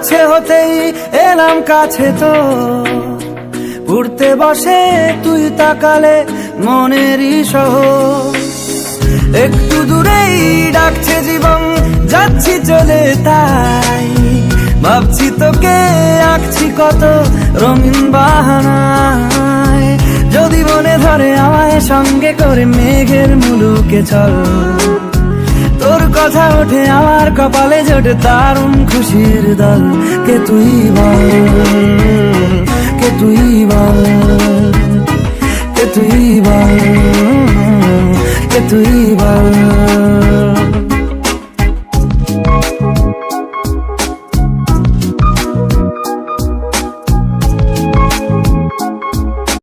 কাছে হতেই এলাম কাছে তো, উড়তে বসে তুই তাকালে মনেরই শহর। একটু দূরেই ডাকছে জীবন, যাচ্ছি চলে তাই ভাবছি তোকে আঁকছি কত রঙিন বাহানায়। যদি মনে ধরে আমায় সঙ্গে করে মেঘের মুলুকে চল, তোর কথা ওঠে আমার কপালে জোটে দারুণ খুশির দল। কে তুই বল, কে তুই বল, কে তুই বল, কে তুই বল।